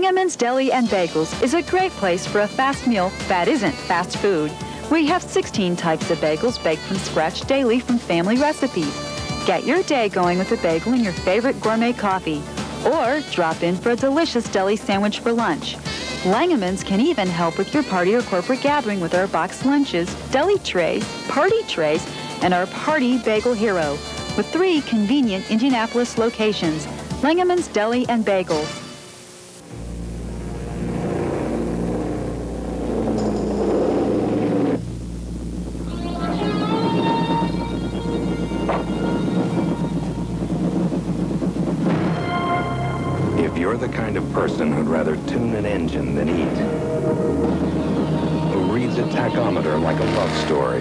Langeman's Deli and Bagels is a great place for a fast meal that isn't fast food. We have 16 types of bagels baked from scratch daily from family recipes. Get your day going with a bagel and your favorite gourmet coffee. Or drop in for a delicious deli sandwich for lunch. Langeman's can even help with your party or corporate gathering with our boxed lunches, deli trays, party trays, and our Party Bagel Hero, with 3 convenient Indianapolis locations. Langeman's Deli and Bagels. If you're the kind of person who'd rather tune an engine than eat, who reads a tachometer like a love story,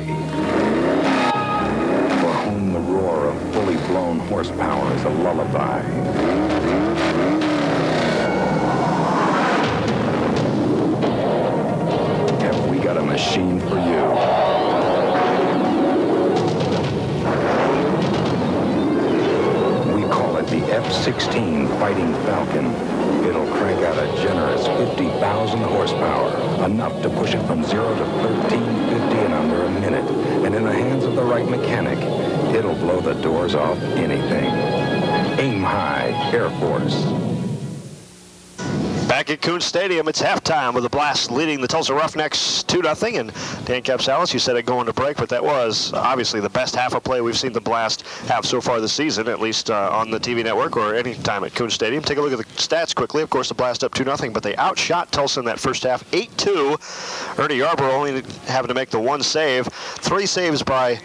for whom the roar of fully blown horsepower is a lullaby, have we got a machine for you. The F-16 Fighting Falcon. It'll crank out a generous 50,000 horsepower, enough to push it from 0 to 1350 in under a minute. And in the hands of the right mechanic, it'll blow the doors off anything. Aim high, Air Force. Back at Kuntz Stadium, it's halftime with the Blast leading the Tulsa Roughnecks 2-0. And Dan Capsalis, you said it going to break, but that was obviously the best half of play we've seen the Blast have so far this season, at least on the TV network or any time at Kuntz Stadium. Take a look at the stats quickly. Of course, the Blast up 2-0, but they outshot Tulsa in that first half 8-2. Ernie Yarborough only having to make the 1 save. 3 saves by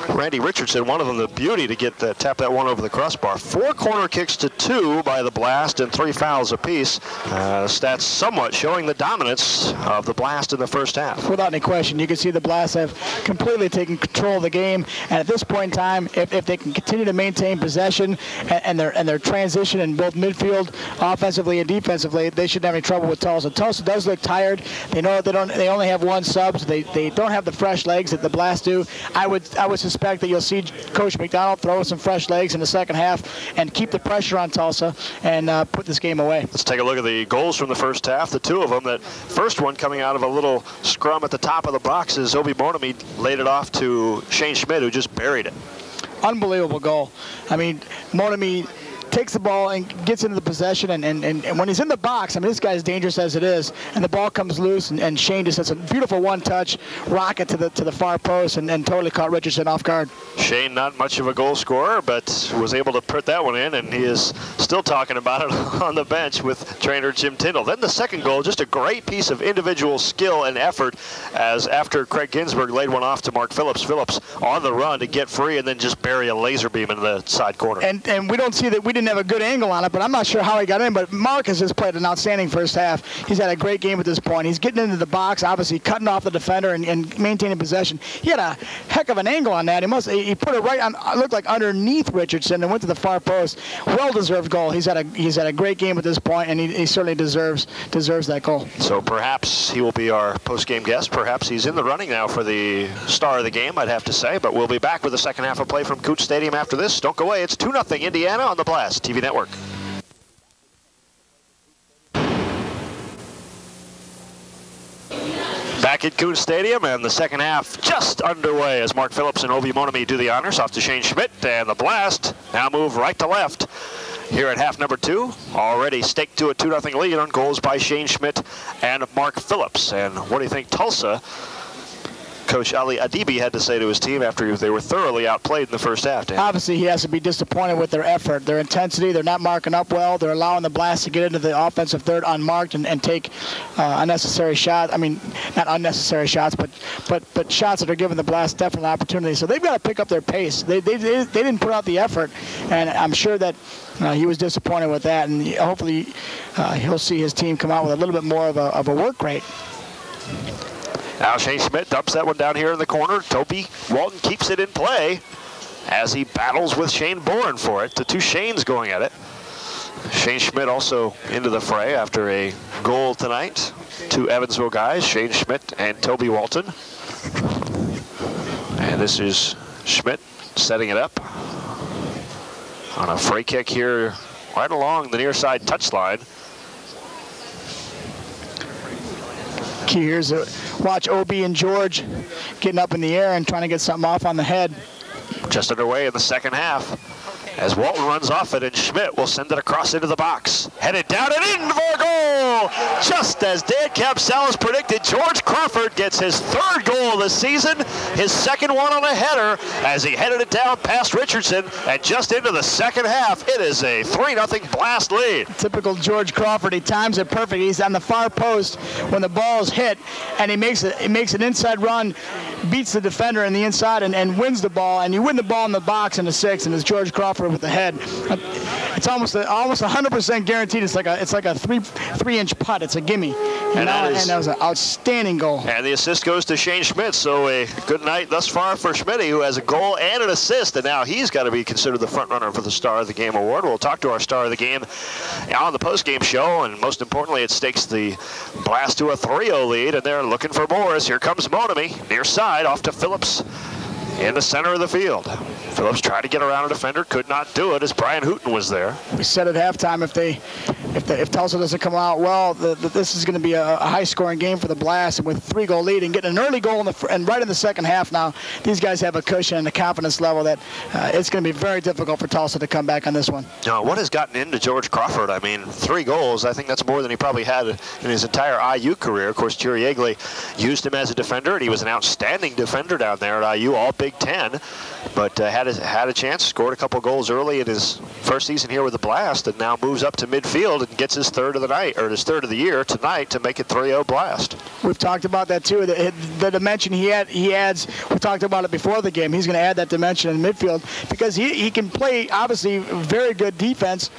Randy Richardson, one of them the beauty to get tap that one over the crossbar. 4 corner kicks to 2 by the Blast and 3 fouls apiece. Stats somewhat showing the dominance of the Blast in the first half. Without any question, you can see the Blast have completely taken control of the game. And at this point in time, if they can continue to maintain possession and their transition in both midfield, offensively and defensively, they shouldn't have any trouble with Tulsa. Tulsa does look tired. They know they only have 1 sub, so they don't have the fresh legs that the Blast do. I would suspect that you'll see Coach McDonald throw some fresh legs in the second half and keep the pressure on Tulsa and put this game away. Let's take a look at the goals from the first half, the 2 of them. That first one coming out of a little scrum at the top of the box as Obi Monami laid it off to Shane Schmidt, who just buried it. Unbelievable goal. I mean, Monami takes the ball and gets into the possession, and when he's in the box, I mean, this guy's dangerous as it is, and the ball comes loose, and Shane just has a beautiful one-touch rocket to the far post and totally caught Richardson off guard. Shane, not much of a goal scorer, but was able to put that one in, and he is still talking about it on the bench with trainer Jim Tyndall. Then the second goal, just a great piece of individual skill and effort, as after Craig Ginsburg laid one off to Mark Phillips. Phillips on the run to get free and then just bury a laser beam in the side corner. And we don't see that. We didn't have a good angle on it, but I'm not sure how he got in. But Marcus has played an outstanding first half. He's had a great game at this point. He's getting into the box, obviously cutting off the defender and maintaining possession. He had a heck of an angle on that. He put it right on, looked like underneath Richardson and went to the far post. Well-deserved goal. He's had a great game at this point, and he certainly deserves that goal. So perhaps he will be our post-game guest. Perhaps he's in the running now for the star of the game, I'd have to say. But we'll be back with the second half of play from Kuntz Stadium after this. Don't go away. It's 2-0 Indiana on the Blast TV network. Back at Kuntz Stadium, and the second half just underway as Mark Phillips and Obi Monami do the honors off to Shane Schmidt, and the Blast now move right to left here at half number 2. Already staked to a 2-0 lead on goals by Shane Schmidt and Mark Phillips. And what do you think Tulsa Coach Ali Adibi had to say to his team after they were thoroughly outplayed in the first half? Dan? Obviously, he has to be disappointed with their effort, their intensity. They're not marking up well. They're allowing the Blast to get into the offensive third unmarked and take unnecessary shots. I mean, not unnecessary shots, but shots that are giving the Blast definite opportunity. So they've got to pick up their pace. They didn't put out the effort, and I'm sure that he was disappointed with that. And hopefully, he'll see his team come out with a little bit more of a work rate. Now Shane Schmidt dumps that one down here in the corner. Toby Walton keeps it in play as he battles with Shane Boren for it. The 2 Shanes going at it. Shane Schmidt also into the fray after a goal tonight. 2 Evansville guys, Shane Schmidt and Toby Walton. And this is Schmidt setting it up on a free kick here right along the near side touchline. Key here is to watch OB and George getting up in the air and trying to get something off on the head. Just underway in the second half. As Walton runs off it, and Schmidt will send it across into the box. Headed down and in for a goal! Just as Dan Capsalis predicted, George Crawford gets his 3rd goal of the season, his 2nd one on a header, as he headed it down past Richardson, and just into the second half, it is a 3-0 Blast lead. Typical George Crawford, he times it perfect. He's on the far post when the ball is hit, and he makes an inside run, beats the defender in the inside, and wins the ball, and you win the ball in the box in the 6th, and it's George Crawford with the head. It's almost 100% guaranteed. It's like a 3-inch putt. It's a gimme. And that was an outstanding goal. And the assist goes to Shane Schmidt. So a good night thus far for Schmidt, who has a goal and an assist, and now he's got to be considered the front runner for the Star of the Game award. We'll talk to our Star of the Game on the post-game show, and most importantly, it stakes the Blast to a 3-0 lead, and they're looking for more. Here comes Monamy, near side, off to Phillips in the center of the field. Phillips tried to get around a defender, could not do it as Brian Hooton was there. We said at halftime if Tulsa doesn't come out well, this is going to be a high-scoring game for the Blast, and with a 3-goal lead and getting an early goal and right in the second half now, these guys have a cushion and a confidence level that it's going to be very difficult for Tulsa to come back on this one. Now, what has gotten into George Crawford? I mean, 3 goals, I think that's more than he probably had in his entire IU career. Of course, Jerry Yeagley used him as a defender, and he was an outstanding defender down there at IU, all Big Ten, but had a chance, scored a couple goals early in his first season here with the Blast, and now moves up to midfield and gets his 3rd of the night, or his 3rd of the year tonight, to make it 3-0 Blast. We've talked about that too. The dimension he adds. We talked about it before the game. He's going to add that dimension in midfield because he can play obviously very good defense,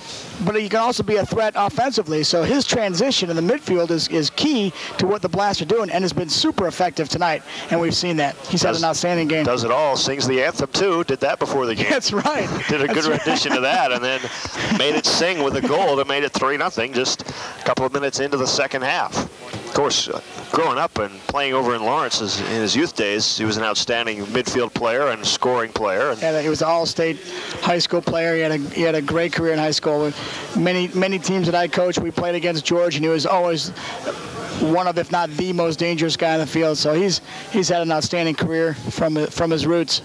but he can also be a threat offensively. So his transition in the midfield is key to what the Blast are doing, and has been super effective tonight. And we've seen that. He's had an outstanding game. Does it all. Sings the anthem too. Did that before the game. That's right. Did a good rendition of that, and then made it sing with a goal that made it 3-0 just a couple of minutes into the second half. Of course, growing up and playing over in Lawrence in his youth days, he was an outstanding midfield player and scoring player. And he was an all-state high school player. He had a great career in high school. Many teams that I coached, we played against George, and he was always one of, if not the most dangerous guy in the field. So he's had an outstanding career from his roots.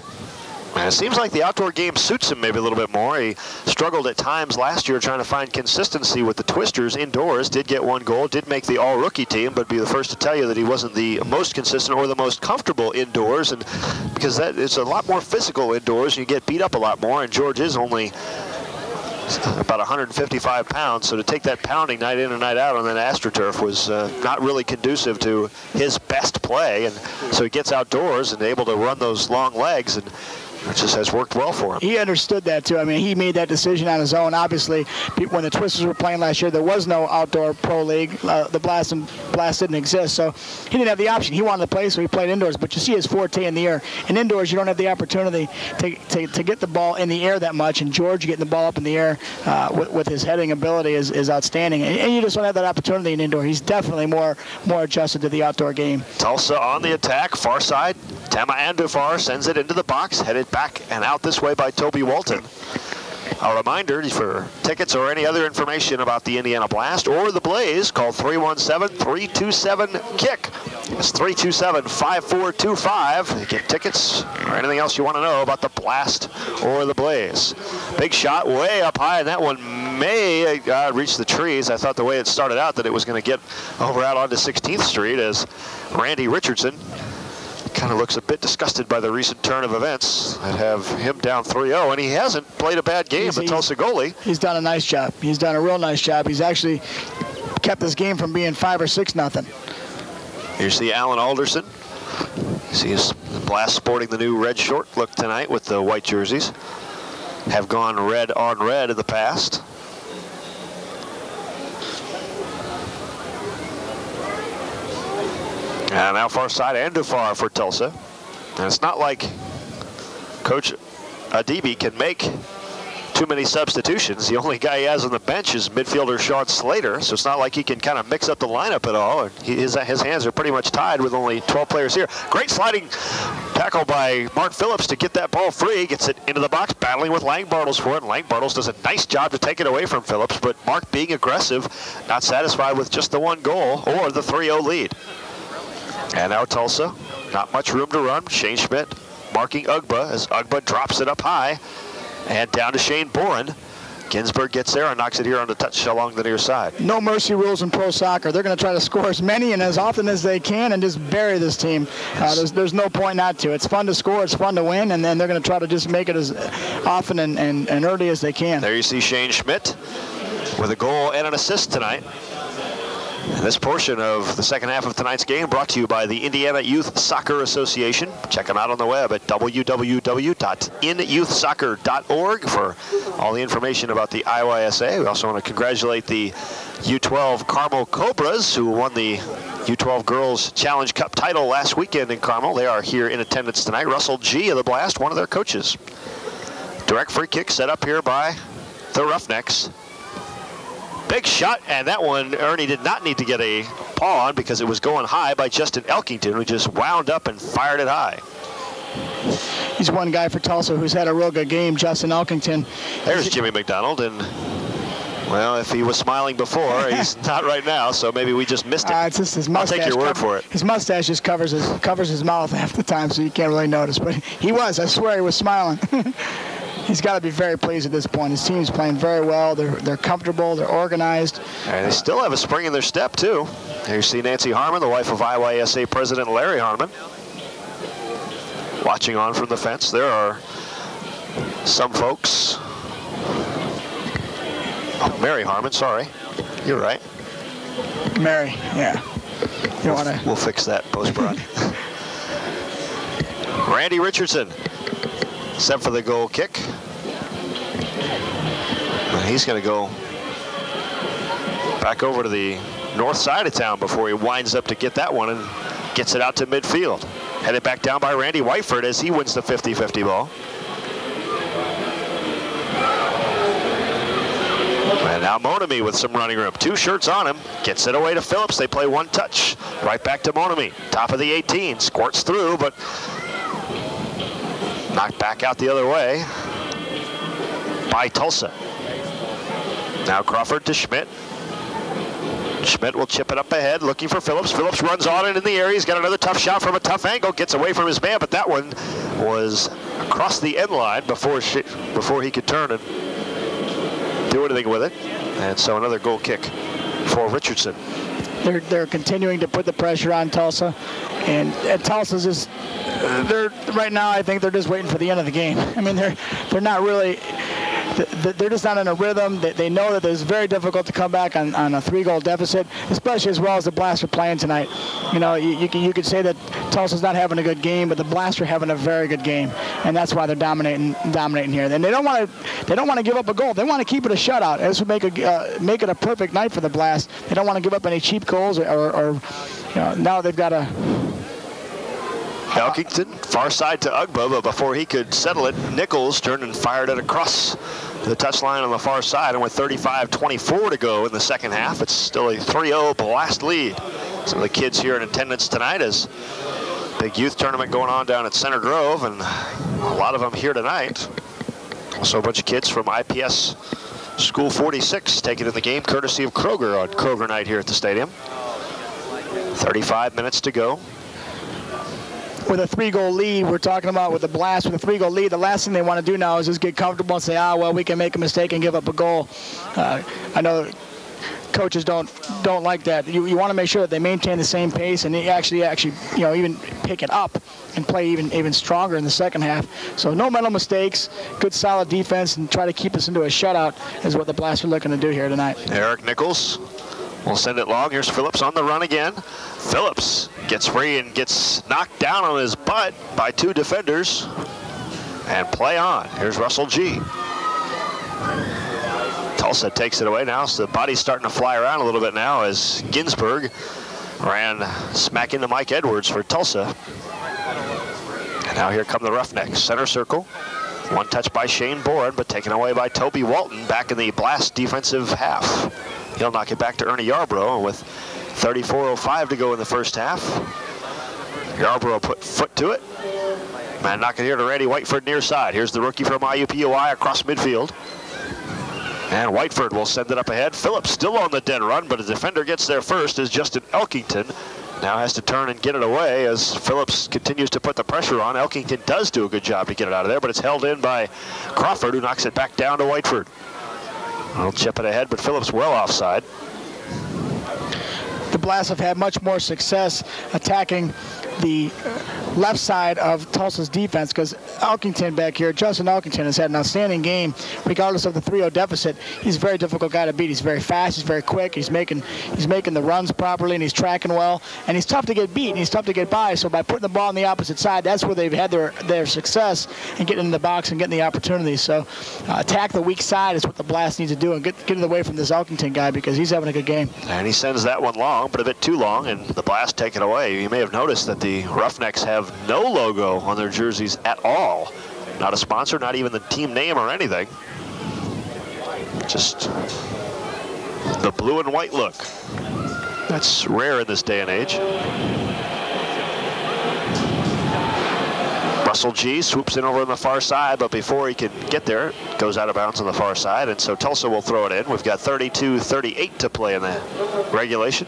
And it seems like the outdoor game suits him maybe a little bit more. He struggled at times last year trying to find consistency with the Twisters indoors. Did get 1 goal, did make the all-rookie team, but be the first to tell you that he wasn't the most consistent or the most comfortable indoors, and because it's a lot more physical indoors, and you get beat up a lot more, and George is only about 155 pounds, so to take that pounding night in and night out on that AstroTurf was not really conducive to his best play, and so he gets outdoors and able to run those long legs, and it just has worked well for him. He understood that too. I mean, he made that decision on his own. Obviously, when the Twisters were playing last year, there was no outdoor pro league. The Blast didn't exist, so he didn't have the option. He wanted to play, so he played indoors. But you see his forte in the air. And indoors, you don't have the opportunity to get the ball in the air that much. And George getting the ball up in the air with his heading ability is outstanding. And you just don't have that opportunity in indoor. He's definitely more adjusted to the outdoor game. Tulsa on the attack, far side. Tema Andufar sends it into the box, headed back and out this way by Toby Walton. A reminder, for tickets or any other information about the Indiana Blast or the Blaze, call 317-327-KICK. It's 327-5425 to get tickets or anything else you want to know about the Blast or the Blaze. Big shot way up high, and that one may reach the trees. I thought the way it started out that it was going to get over out onto 16th Street as Randy Richardson kind of looks a bit disgusted by the recent turn of events that have him down 3-0, and he hasn't played a bad game, the Tulsa goalie. He's done a nice job. He's done a real nice job. He's actually kept this game from being 5 or 6-0. Here's the Alan Alderson. You see the Blast sporting the new red short look tonight with the white jerseys. Have gone red on red in the past. And now far side, Andufar for Tulsa. And it's not like Coach Adibi can make too many substitutions. The only guy he has on the bench is midfielder Sean Slater, so it's not like he can kind of mix up the lineup at all. And his hands are pretty much tied with only 12 players here. Great sliding tackle by Mark Phillips to get that ball free. Gets it into the box, battling with Lang Bartles for it. Lang Bartles does a nice job to take it away from Phillips, but Mark being aggressive, not satisfied with just the 1 goal or the 3-0 lead. And now Tulsa, not much room to run. Shane Schmidt marking Ugba as Ugba drops it up high and down to Shane Boren. Ginsburg gets there and knocks it here on the touch along the near side. No mercy rules in pro soccer. They're going to try to score as many and as often as they can and just bury this team. There's no point not to. It's fun to score, it's fun to win, and then they're going to try to just make it as often and early as they can. There you see Shane Schmidt with a goal and an assist tonight. And this portion of the second half of tonight's game brought to you by the Indiana Youth Soccer Association. Check them out on the web at www.inyouthsoccer.org for all the information about the IYSA. We also want to congratulate the U12 Carmel Cobras, who won the U12 Girls Challenge Cup title last weekend in Carmel. They are here in attendance tonight. Russell G. of the Blast, one of their coaches. Direct free kick set up here by the Roughnecks. Big shot, and that one Ernie did not need to get a paw on because it was going high by Justin Elkington, who just wound up and fired it high. He's one guy for Tulsa who's had a real good game, Justin Elkington. There's Jimmy McDonald, and well, if he was smiling before, he's not right now, so maybe we just missed it. It's just his mustache. I'll take your word for it. His mustache just covers his mouth half the time, so you can't really notice, but he was. I swear he was smiling. He's got to be very pleased at this point. His team's playing very well. They're comfortable. They're organized. And they still have a spring in their step, too. Here you see Nancy Harmon, the wife of IYSA President Larry Harmon, watching on from the fence. There are some folks. Oh, Mary Harmon, sorry. You're right. Mary, yeah. We'll fix that post-prod. Randy Richardson. Set for the goal kick. And he's going to go back over to the north side of town before he winds up to get that one and gets it out to midfield. Headed back down by Randy Whiteford as he wins the 50-50 ball. And now Monami with some running room. 2 shirts on him. Gets it away to Phillips. They play one touch. Right back to Monami. Top of the 18. Squirts through, but knocked back out the other way by Tulsa. Now Crawford to Schmidt. Schmidt will chip it up ahead, looking for Phillips. Phillips runs on it in the area. He's got another tough shot from a tough angle. Gets away from his man, but that one was across the end line before he could turn and do anything with it. And so another goal kick for Richardson. They're continuing to put the pressure on Tulsa, and Tulsa's just right now. I think they're just waiting for the end of the game. I mean, they're not really. They're just not in a rhythm. They know that it's very difficult to come back on a 3-goal deficit, especially as well as the Blast are playing tonight. You know, you could say that Tulsa's not having a good game, but the Blast are having a very good game, and that's why they're dominating here. And they don't want to give up a goal. They want to keep it a shutout. This would make it a perfect night for the Blast. They don't want to give up any cheap goals or now they've got a. Elkington, far side to Ugba, but before he could settle it, Nichols turned and fired it across the touchline on the far side, and with 35-24 to go in the second half, it's still a 3-0 Blast lead. Some of the kids here in attendance tonight as big youth tournament going on down at Center Grove, and a lot of them here tonight. Also a bunch of kids from IPS School 46 taking in the game, courtesy of Kroger on Kroger night here at the stadium. 35 minutes to go. With a 3-goal lead, we're talking about with the Blast with a 3-goal lead, the last thing they want to do now is just get comfortable and say, well, we can make a mistake and give up a goal. I know coaches don't like that. You want to make sure that they maintain the same pace and they actually even pick it up and play even stronger in the second half. So no mental mistakes, good solid defense, and try to keep us into a shutout is what the Blast are looking to do here tonight. Eric Nichols will send it long. Here's Phillips on the run again. Phillips gets free and gets knocked down on his butt by 2 defenders. And play on. Here's Russell G. Tulsa takes it away now, so the body's starting to fly around a little bit now as Ginsburg ran smack into Mike Edwards for Tulsa. And now here come the Roughnecks. Center circle. One touch by Shane Boren, but taken away by Toby Walton back in the Blast defensive half. He'll knock it back to Ernie Yarbrough with 34:05 to go in the first half. Yarbrough put foot to it. Man, knock it here to Randy Whiteford near side. Here's the rookie from IUPUI across midfield. And Whiteford will send it up ahead. Phillips still on the dead run, but a defender gets there first as Justin Elkington Now has to turn and get it away as Phillips continues to put the pressure on. Elkington does do a good job to get it out of there, but it's held in by Crawford, who knocks it back down to Whiteford. I'll chip it ahead, but Phillips well offside. The Blasts have had much more success attacking the left side of Tulsa's defense because Elkington back here, Justin Elkington, has had an outstanding game regardless of the 3-0 deficit. He's a very difficult guy to beat. He's very fast, he's very quick, he's making the runs properly, and he's tracking well, and he's tough to get beat and he's tough to get by. So by putting the ball on the opposite side, that's where they've had their success in getting in the box and getting the opportunities. So attack the weak side is what the Blast needs to do, and get it away from this Elkington guy because he's having a good game. And he sends that one long, but a bit too long, and the Blast take it away. You may have noticed that the Roughnecks have no logo on their jerseys at all. Not a sponsor, not even the team name or anything. Just the blue and white look. That's rare in this day and age. Russell G swoops in over on the far side, but before he can get there, it goes out of bounds on the far side, and so Tulsa will throw it in. We've got 32-38 to play in the regulation.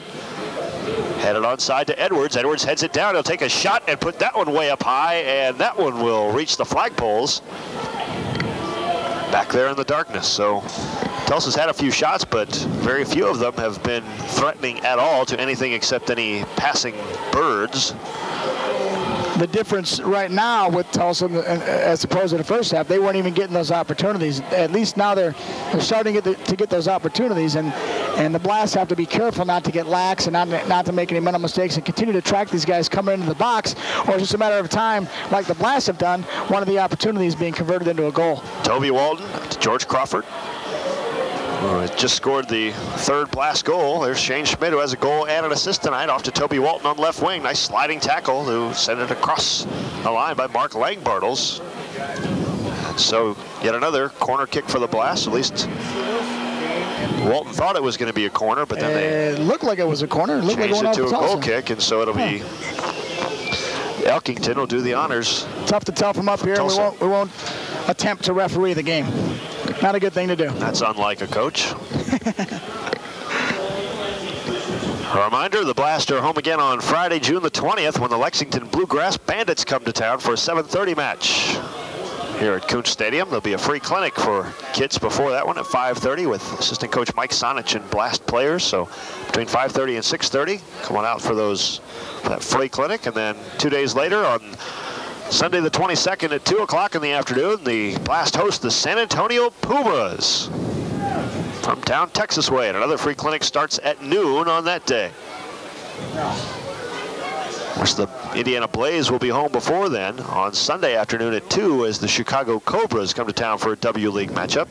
Headed onside to Edwards. Edwards heads it down. He'll take a shot and put that one way up high, and that one will reach the flagpoles back there in the darkness. So Tulsa's had a few shots, but very few of them have been threatening at all to anything except any passing birds. The difference right now with Tulsa, as opposed to the first half, they weren't even getting those opportunities. At least now they're starting to get those opportunities, and the Blast have to be careful not to get lax and not to make any mental mistakes and continue to track these guys coming into the box, or it's just a matter of time, like the Blast have done, one of the opportunities being converted into a goal. Toby Walden to George Crawford. Just scored the third Blast goal. There's Shane Schmidt, who has a goal and an assist tonight, off to Toby Walton on left wing. Nice sliding tackle to send it across the line by Mark Langbartles. So yet another corner kick for the Blast. At least Walton thought it was going to be a corner, but then it looked like it was a corner. It looked like changed it to a goal kick, and so it'll be Elkington will do the honors. Tough to tell from up here. We won't attempt to referee the game. Not a good thing to do. That's unlike a coach. A reminder, the Blast are home again on Friday, June the 20th, when the Lexington Bluegrass Bandits come to town for a 7:30 match. Here at Kuntz Stadium, there'll be a free clinic for kids before that one at 5:30 with assistant coach Mike Sonich and Blast players. So between 5:30 and 6:30, come on out for that free clinic. And then 2 days later, on Sunday the 22nd at 2 o'clock in the afternoon, the Blast host the San Antonio Pumas from town Texas way. And another free clinic starts at noon on that day. Of course, the Indiana Blaze will be home before then on Sunday afternoon at 2 as the Chicago Cobras come to town for a W League matchup.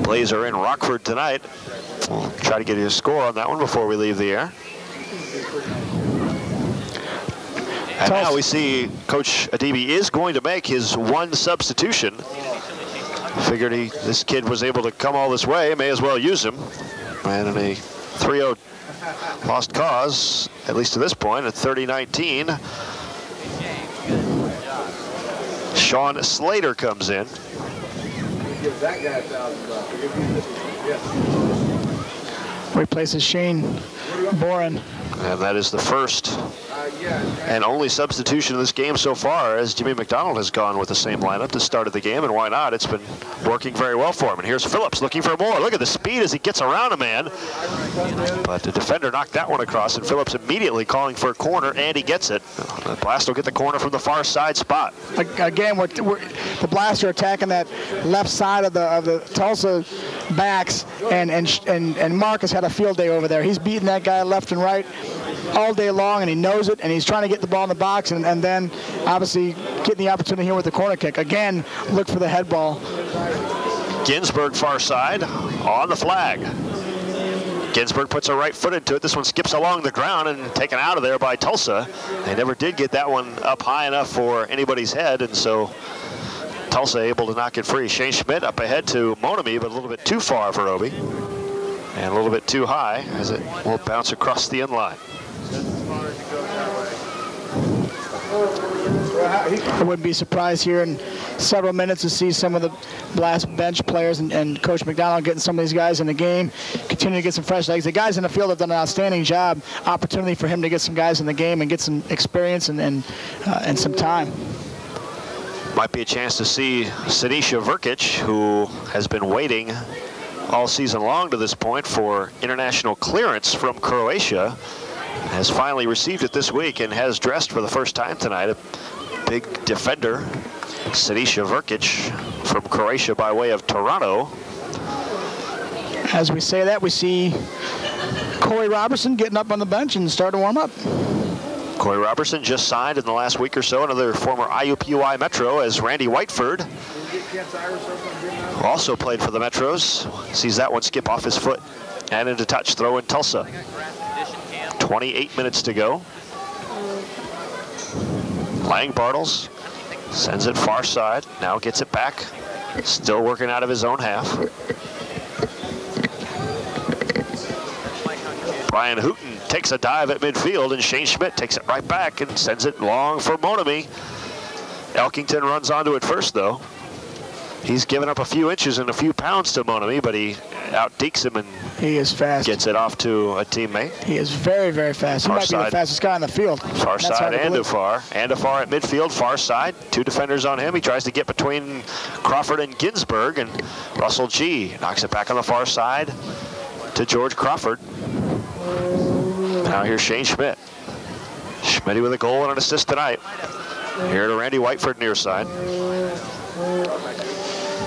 Blaze are in Rockford tonight. We'll try to get you a score on that one before we leave the air. And now we see Coach Adibi is going to make his one substitution. Figured this kid was able to come all this way, may as well use him. And in a 3-0 lost cause, at least to this point, at 30-19, Sean Slater comes in. Replaces Shane Boren. And that is the first and only substitution of this game so far, as Jimmy McDonald has gone with the same lineup to start of the game, and why not? It's been working very well for him. And here's Phillips looking for more. Look at the speed as he gets around a man. But the defender knocked that one across, and Phillips immediately calling for a corner, and he gets it. The Blast will get the corner from the far side spot. Again, the Blast are attacking that left side of the Tulsa backs, and Mark has had a field day over there. He's beating that guy left and right all day long, and he knows it, and he's trying to get the ball in the box, and then obviously getting the opportunity here with the corner kick. Again, look for the head ball. Ginsburg far side on the flag. Ginsburg puts a right foot into it. This one skips along the ground and taken out of there by Tulsa. They never did get that one up high enough for anybody's head, and so Tulsa able to knock it free. Shane Schmidt up ahead to Monami, but a little bit too far for Obi. And a little bit too high as it will bounce across the end line. I wouldn't be surprised here in several minutes to see some of the Blast bench players and Coach McDonald getting some of these guys in the game, continue to get some fresh legs. The guys in the field have done an outstanding job. Opportunity for him to get some guys in the game and get some experience and some time. Might be a chance to see Siniša Vrkić, who has been waiting all season long to this point for international clearance from Croatia, has finally received it this week and has dressed for the first time tonight. A big defender, Siniša Vrkić from Croatia by way of Toronto. As we say that, we see Corey Robertson getting up on the bench and starting to warm up. Corey Robertson just signed in the last week or so, another former IUPUI Metro, as Randy Whiteford, who also played for the Metros, sees that one skip off his foot and into touch, throw in Tulsa. 28 minutes to go. Lang Bartles sends it far side, now gets it back, still working out of his own half. Brian Hooten takes a dive at midfield, and Shane Schmidt takes it right back and sends it long for Monami. Elkington runs onto it first, though. He's given up a few inches and a few pounds to Monami, but he out-dekes him and he is fast. Gets it off to a teammate. He is very, very fast. He might be the fastest guy on the field. Far side, Andafar. Andafar at midfield, far side. Two defenders on him. He tries to get between Crawford and Ginsberg, and Russell G knocks it back on the far side to George Crawford. Now here's Shane Schmidt. Schmitty with a goal and an assist tonight. Here to Randy Whiteford near side.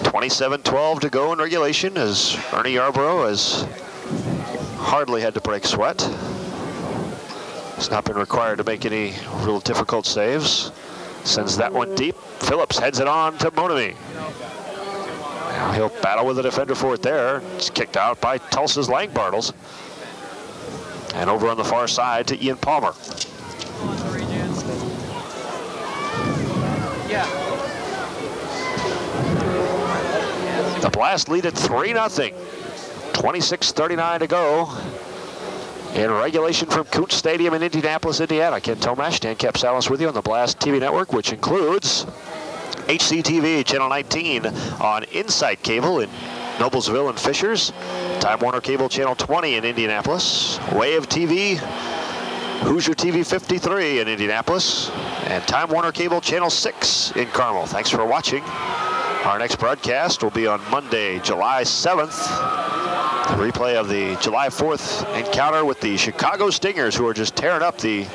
27-12 to go in regulation, as Ernie Yarborough has hardly had to break sweat. He's not been required to make any real difficult saves. Sends that one deep. Phillips heads it on to Monami. Now he'll battle with the defender for it there. It's kicked out by Tulsa's Lang Bartles. And over on the far side to Ian Palmer. The Blast lead at 3-0. 26:39 to go in regulation from Kuntz Stadium in Indianapolis, Indiana. Ken Tomash, Dan Capsalis with you on the Blast TV network, which includes HCTV Channel 19 on Insight Cable in Noblesville and Fishers, Time Warner Cable Channel 20 in Indianapolis, Wave TV, Hoosier TV 53 in Indianapolis, and Time Warner Cable Channel 6 in Carmel. Thanks for watching. Our next broadcast will be on Monday, July 7th. The replay of the July 4th encounter with the Chicago Stingers, who are just tearing up the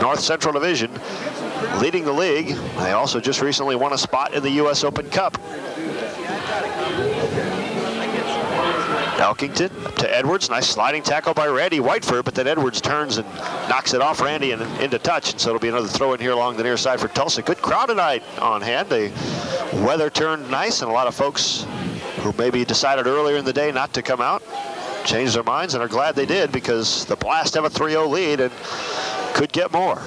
North Central Division, leading the league. They also just recently won a spot in the U.S. Open Cup. Elkington up to Edwards. Nice sliding tackle by Randy Whiteford, but then Edwards turns and knocks it off Randy and into touch, and so it'll be another throw in here along the near side for Tulsa. Good crowd tonight on hand. The weather turned nice, and a lot of folks who maybe decided earlier in the day not to come out changed their minds and are glad they did, because the Blast have a 3-0 lead and could get more.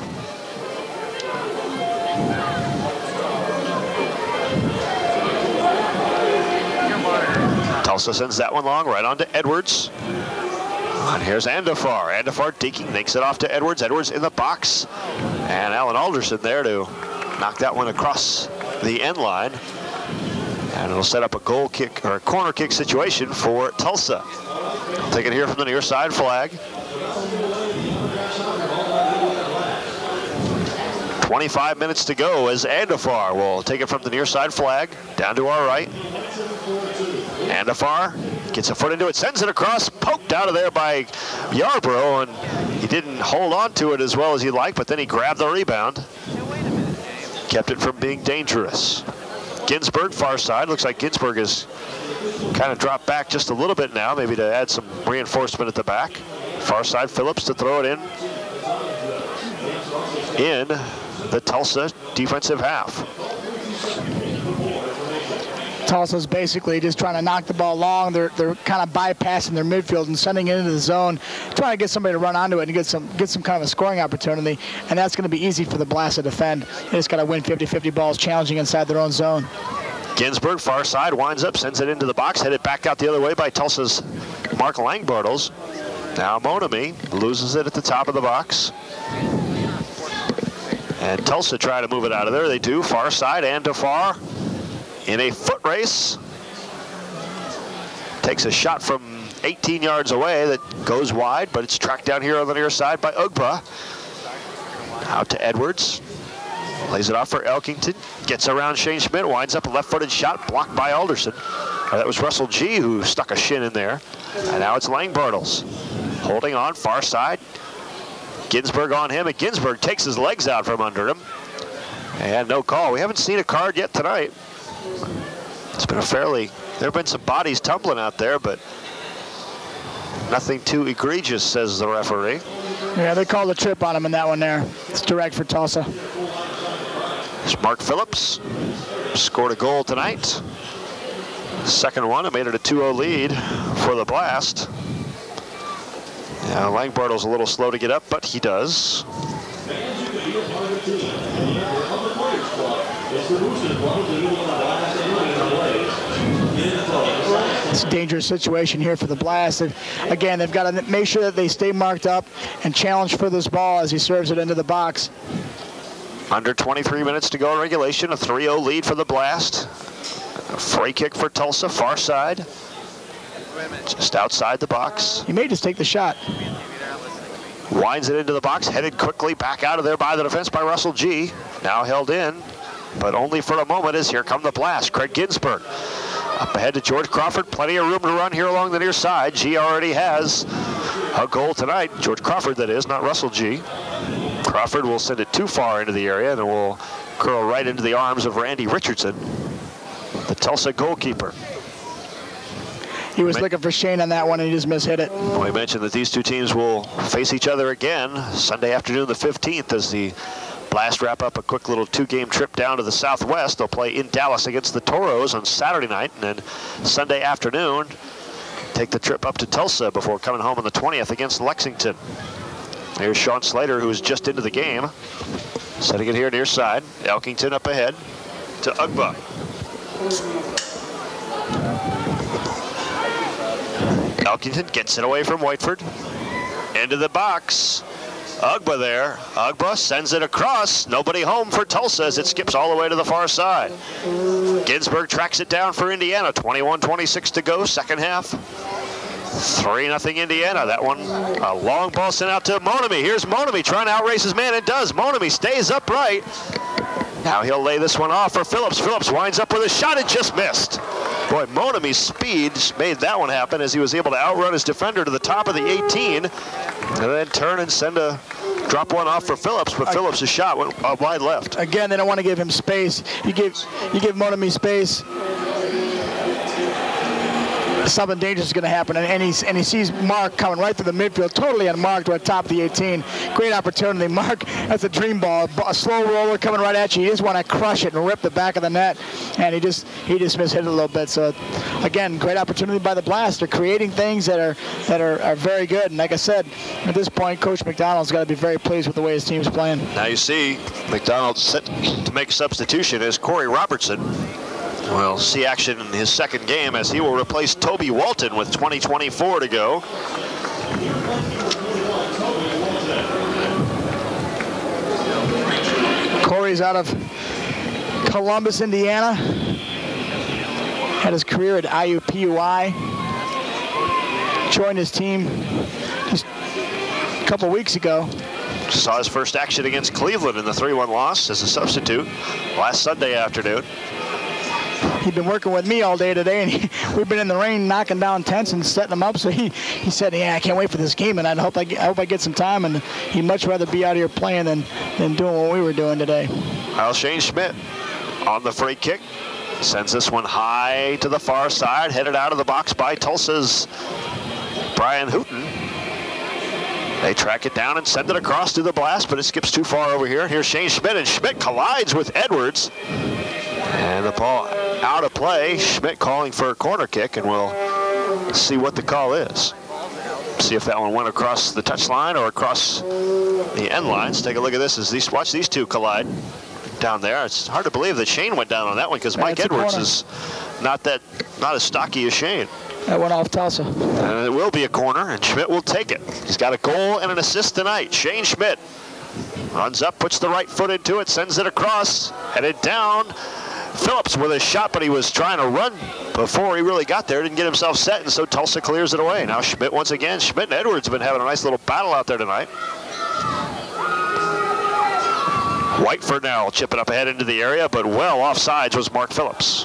Tulsa sends that one long right on to Edwards. And here's Andafar. Andafar deking, makes it off to Edwards. Edwards in the box. And Alan Alderson there to knock that one across the end line. And it'll set up a goal kick or a corner kick situation for Tulsa. Take it here from the near side flag. 25 minutes to go as Andafar will take it from the near side flag down to our right. Andafar gets a foot into it, sends it across, poked out of there by Yarborough, and he didn't hold on to it as well as he'd like, but then he grabbed the rebound. Kept it from being dangerous. Ginsberg, far side. Looks like Ginsberg has kind of dropped back just a little bit now, maybe to add some reinforcement at the back. Far side, Phillips to throw it in the Tulsa defensive half. Tulsa's basically just trying to knock the ball long. They're kind of bypassing their midfield and sending it into the zone, trying to get somebody to run onto it and get some kind of a scoring opportunity. And that's going to be easy for the Blast to defend. They just got to win 50-50 balls, challenging inside their own zone. Ginsberg, far side, winds up, sends it into the box, headed back out the other way by Tulsa's Mark Langbartles. Now Monami loses it at the top of the box. And Tulsa try to move it out of there. They do. Far side, Andafar in a foot race. Takes a shot from 18 yards away that goes wide, but it's tracked down here on the near side by Ugba. Out to Edwards. Lays it off for Elkington. Gets around Shane Schmidt. Winds up a left-footed shot blocked by Alderson. That was Russell G who stuck a shin in there. And now it's Lang Bartles. Holding on, far side. Ginsburg on him, and Ginsburg takes his legs out from under him. And no call. We haven't seen a card yet tonight. It's been a fairly, there have been some bodies tumbling out there, but nothing too egregious, says the referee. Yeah, they called a trip on him in that one there. It's direct for Tulsa. It's Mark Phillips. Scored a goal tonight. Second one, it made it a 2-0 lead for the Blast. Yeah, Lang Bartle's a little slow to get up, but he does. It's a dangerous situation here for the Blast. Again, they've got to make sure that they stay marked up and challenge for this ball as he serves it into the box. Under 23 minutes to go in regulation, a 3-0 lead for the Blast. A free kick for Tulsa, far side. Just outside the box. He may just take the shot. Winds it into the box, headed quickly back out of there by the defense by Russell G. Now held in, but only for a moment as here come the Blast. Craig Ginsburg up ahead to George Crawford. Plenty of room to run here along the near side. G already has a goal tonight. George Crawford, that is, not Russell G. Crawford will send it too far into the area and it will curl right into the arms of Randy Richardson, the Tulsa goalkeeper. He was looking for Shane on that one and he just mishit it. We mentioned that these two teams will face each other again Sunday afternoon the 15th as the Blast wrap up a quick little two-game trip down to the Southwest. They'll play in Dallas against the Toros on Saturday night, and then Sunday afternoon take the trip up to Tulsa before coming home on the 20th against Lexington. Here's Sean Slater, who is just into the game. Setting it here near side. Elkington up ahead to Ugba. Elkington gets it away from Whiteford. Into the box. Ugba there. Ugba sends it across. Nobody home for Tulsa as it skips all the way to the far side. Ginsburg tracks it down for Indiana. 21-26 to go, second half. 3-0 Indiana. That one, a long ball sent out to Monami. Here's Monami trying to outrace his man and does. Monami stays upright. Now he'll lay this one off for Phillips. Phillips winds up with a shot and just missed. Boy, Monami's speed made that one happen as he was able to outrun his defender to the top of the 18 and then turn and drop one off for Phillips, but Phillips' shot went wide left. Again, they don't want to give him space. You give Monami space, something dangerous is going to happen, and he sees Mark coming right through the midfield, totally unmarked, right top of the 18. Great opportunity. Mark, that's a dream ball, a slow roller coming right at you. You just want to crush it and rip the back of the net, and he just mishit it a little bit. So again, great opportunity by the Blast. They're creating things that are very good, and like I said, at this point, Coach McDonald's got to be very pleased with the way his team's playing. Now you see McDonald set to make a substitution as Corey Robertson. We'll see action in his second game as he will replace Toby Walton with 20:24 to go. Corey's out of Columbus, Indiana. Had his career at IUPUI. Joined his team just a couple weeks ago. Saw his first action against Cleveland in the 3-1 loss as a substitute last Sunday afternoon. He'd been working with me all day today, and we've been in the rain knocking down tents and setting them up. So he said, "Yeah, I can't wait for this game, and I hope I get some time." And he'd much rather be out here playing than doing what we were doing today. Well, Shane Schmidt on the free kick sends this one high to the far side, headed out of the box by Tulsa's Brian Hooten. They track it down and send it across to the Blast, but it skips too far over here. Here's Shane Schmidt, and Schmidt collides with Edwards. And the ball out of play. Schmidt calling for a corner kick, and we'll see what the call is. See if that one went across the touchline or across the end lines. Take a look at this as watch these two collide down there. It's hard to believe that Shane went down on that one because Mike Edwards is not as stocky as Shane. That went off Tulsa. And it will be a corner, and Schmidt will take it. He's got a goal and an assist tonight. Shane Schmidt runs up, puts the right foot into it, sends it across, headed down. Phillips with a shot, but he was trying to run before he really got there. Didn't get himself set, and so Tulsa clears it away. Now Schmidt once again. Schmidt and Edwards have been having a nice little battle out there tonight. Whiteford now chipping up ahead into the area, but well offsides was Mark Phillips.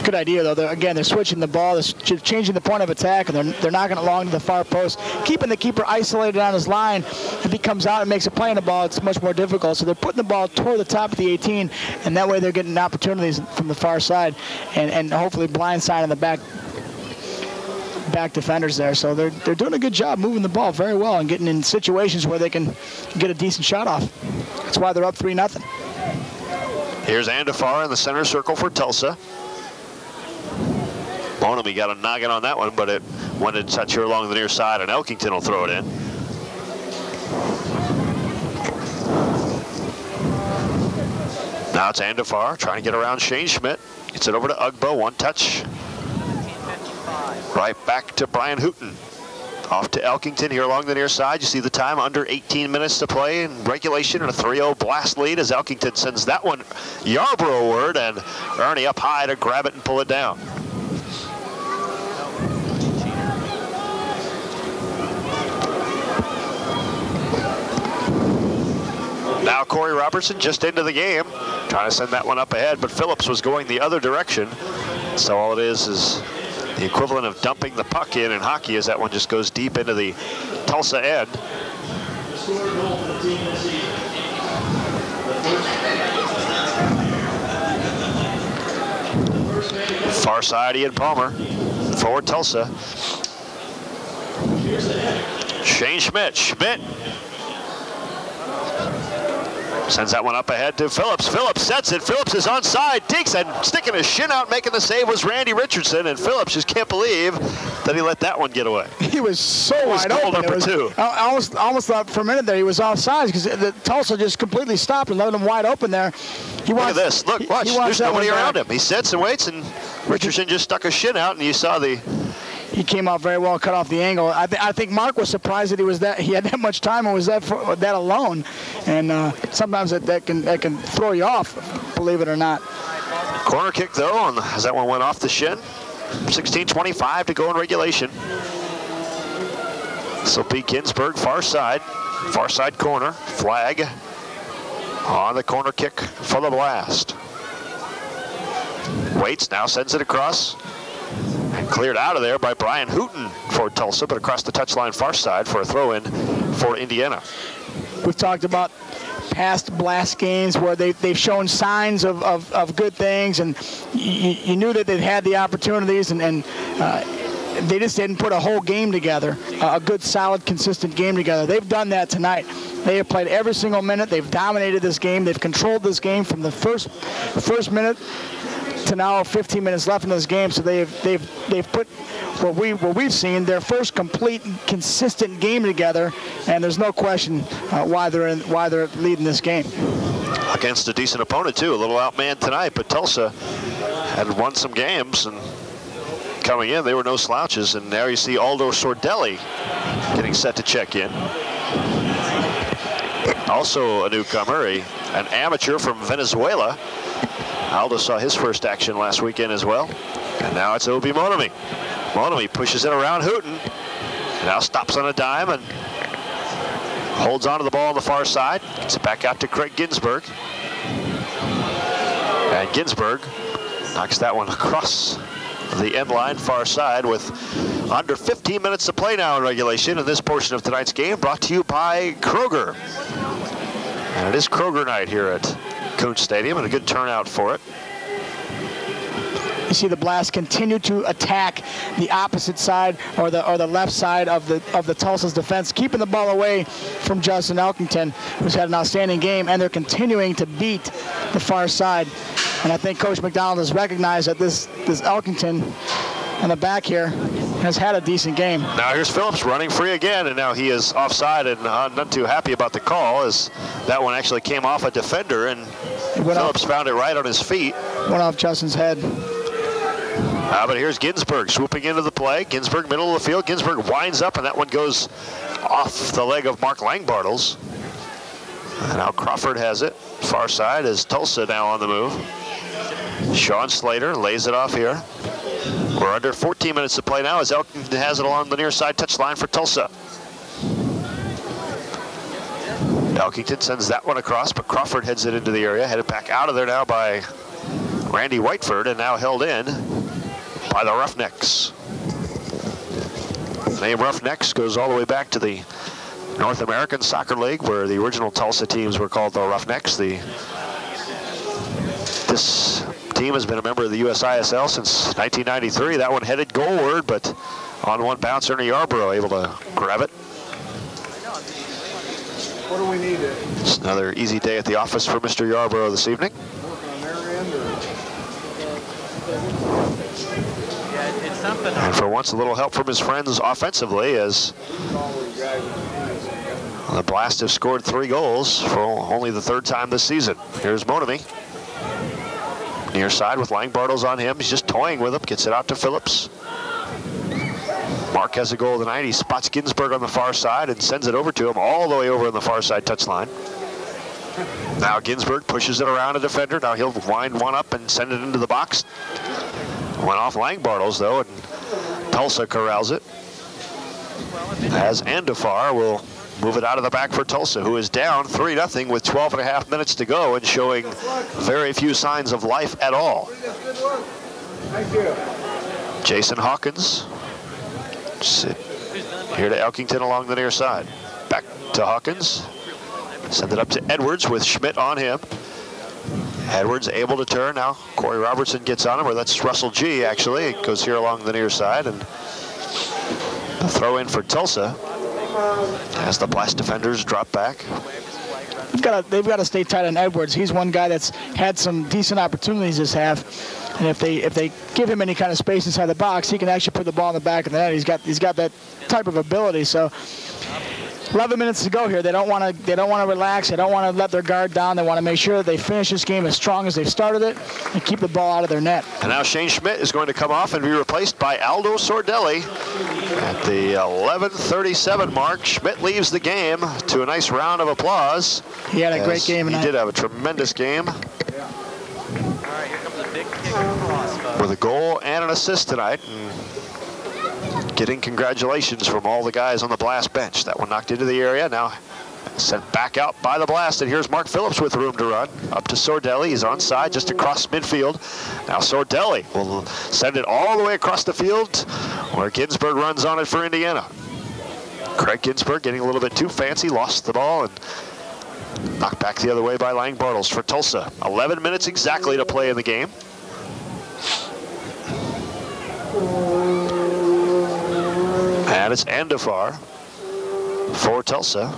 Good idea, though. Again, they're switching the ball, they're changing the point of attack, and they're knocking it long to the far post, keeping the keeper isolated on his line. If he comes out and makes a play on the ball, it's much more difficult. So they're putting the ball toward the top of the 18, and that way they're getting opportunities from the far side and hopefully blindsiding the back defenders there. So they're doing a good job moving the ball very well and getting in situations where they can get a decent shot off. That's why they're up 3-0. Here's Andafar in the center circle for Tulsa. Bonham, he got a noggin on that one, but it went to touch here along the near side, and Elkington will throw it in. Now it's Andafar trying to get around Shane Schmidt. Gets it over to Ugbo, one touch. Right back to Brian Hooten. Off to Elkington here along the near side. You see the time, under 18 minutes to play in regulation, and a 3-0 blast lead as Elkington sends that one Yarborough-ward, and Ernie up high to grab it and pull it down. Now Corey Robertson just into the game, trying to send that one up ahead, but Phillips was going the other direction. So all it is the equivalent of dumping the puck in hockey, as that one just goes deep into the Tulsa end. Far side, Ian Palmer, forward Tulsa. Shane Schmidt. Schmidt sends that one up ahead to Phillips. Phillips sets it. Phillips is onside. Dinks, and sticking his shin out, making the save was Randy Richardson, and Phillips just can't believe that he let that one get away. He was so wide open. Number two. I almost thought for a minute there he was offside because the Tulsa just completely stopped and left him wide open there. Look at this. Look, watch. There's nobody around him. He sits and waits, and Richardson just stuck his shin out, and you saw the... He came out very well, cut off the angle. I think Mark was surprised that he had that much time and was that alone. And sometimes that can throw you off, believe it or not. Corner kick though, as that one went off the shin. 16:25 to go in regulation. So Pete Ginsburg, far side corner, flag on the corner kick for the Blast. Waits now, sends it across. And cleared out of there by Brian Hooten for Tulsa, but across the touchline far side for a throw-in for Indiana. We've talked about past Blast games where they've shown signs of good things, and you knew that they'd had the opportunities, and they just didn't put a whole game together, a good, solid, consistent game together. They've done that tonight. They have played every single minute. They've dominated this game. They've controlled this game from the first minute to now 15 minutes left in this game. So they've put what we've seen their first complete consistent game together, and there's no question why they're leading this game. Against a decent opponent too, a little outmanned tonight, but Tulsa had won some games, and coming in they were no slouches. And now you see Aldo Sordelli getting set to check in. Also a newcomer, an amateur from Venezuela. Aldo saw his first action last weekend as well. And now it's Obi Monami. Monami pushes it around Hooten. Now stops on a dime and holds onto the ball on the far side. Gets it back out to Craig Ginsburg. And Ginsburg knocks that one across the end line far side with under 15 minutes to play now in regulation. And this portion of tonight's game brought to you by Kroger. And it is Kroger night here at Kuntz Stadium, and a good turnout for it. You see the Blast continue to attack the opposite side, or the left side of the Tulsa's defense, keeping the ball away from Justin Elkington, who's had an outstanding game, and they're continuing to beat the far side. And I think Coach McDonald has recognized that this Elkington in the back here has had a decent game. Now here's Phillips running free again, and now he is offside, and not too happy about the call, as that one actually came off a defender, and Phillips found it right on his feet. Went off Justin's head. But here's Ginsburg swooping into the play. Ginsburg, middle of the field. Ginsburg winds up, and that one goes off the leg of Mark Langbartles. And now Crawford has it. Far side is Tulsa now on the move. Sean Slater lays it off here. We're under 14 minutes to play now as Elkington has it along the near side touchline for Tulsa. Elkington sends that one across, but Crawford heads it into the area, headed back out of there now by Randy Whiteford, and now held in by the Roughnecks. The name Roughnecks goes all the way back to the North American Soccer League, where the original Tulsa teams were called the Roughnecks. This team has been a member of the USISL since 1993. That one headed goalward, but on one bounce, Ernie Yarborough able to grab it. What do we need? It's another easy day at the office for Mr. Yarborough this evening. And for once, a little help from his friends offensively, as the Blast have scored 3 goals for only the 3rd time this season. Here's Monami. Near side with Langbartles on him. He's just toying with him. Gets it out to Phillips. Mark has a goal tonight. He spots Ginsberg on the far side and sends it over to him all the way over on the far side touchline. Now Ginsberg pushes it around a defender. Now he'll wind one up and send it into the box. Went off Langbartles though, and Tulsa corrals it. As Andafar will move it out of the back for Tulsa, who is down 3-0 with 12.5 minutes to go and showing very few signs of life at all. Thank you. Jason Hawkins here to Elkington along the near side. Back to Hawkins. Send it up to Edwards with Schmidt on him. Edwards able to turn. Now Corey Robertson gets on him, or that's Russell G actually. It goes here along the near side, and a throw in for Tulsa as the Blast defenders drop back. They've got to stay tight on Edwards. He's one guy that's had some decent opportunities this half. And if they give him any kind of space inside the box, he can actually put the ball in the back of the net. He's got that type of ability. So 11 minutes to go here. They don't want to relax. They don't want to let their guard down. They want to make sure that they finish this game as strong as they've started it and keep the ball out of their net. And now Shane Schmidt is going to come off and be replaced by Aldo Sordelli at the 11:37 mark. Schmidt leaves the game to a nice round of applause. He had a great game tonight. He did have a tremendous game. With a goal and an assist tonight, and getting congratulations from all the guys on the Blast bench. That one knocked into the area, now sent back out by the Blast, and here's Mark Phillips with room to run. Up to Sordelli, he's onside just across midfield. Now Sordelli will send it all the way across the field where Ginsberg runs on it for Indiana. Craig Ginsberg getting a little bit too fancy, lost the ball, and knocked back the other way by Langbartles for Tulsa. 11 minutes exactly to play in the game. And it's Andafar for Tulsa.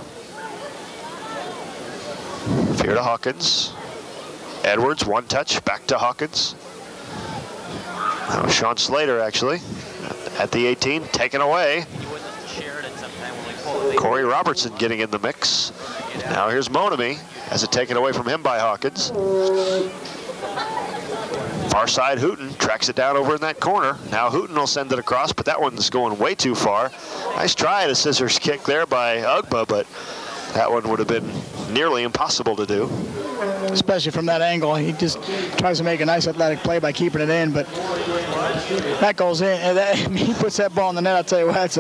Here to Hawkins. Edwards, one touch, back to Hawkins. That was Sean Slater, actually, at the 18, taken away. Corey Robertson getting in the mix. Now here's Monami, has it taken away from him by Hawkins. Far side, Hooten tracks it down over in that corner. Now Hooten will send it across, but that one's going way too far. Nice try at a scissors kick there by Ugba, but that one would have been nearly impossible to do. Especially from that angle. He just tries to make a nice athletic play by keeping it in, but that goes in. And he puts that ball in the net, I'll tell you what,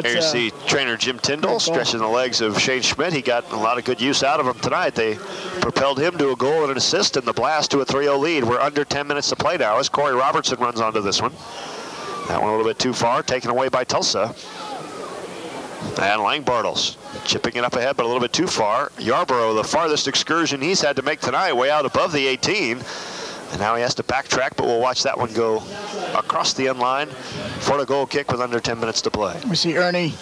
Here you see trainer Jim Tyndall stretching the legs of Shane Schmidt. He got a lot of good use out of him tonight. They propelled him to a goal and an assist, and the Blast to a 3-0 lead. We're under 10 minutes to play now as Corey Robertson runs onto this one. That one a little bit too far, taken away by Tulsa. And Langbartles chipping it up ahead, but a little bit too far. Yarborough, the farthest excursion he's had to make tonight, way out above the 18. And now he has to backtrack, but we'll watch that one go across the end line for the goal kick with under 10 minutes to play. We see Ernie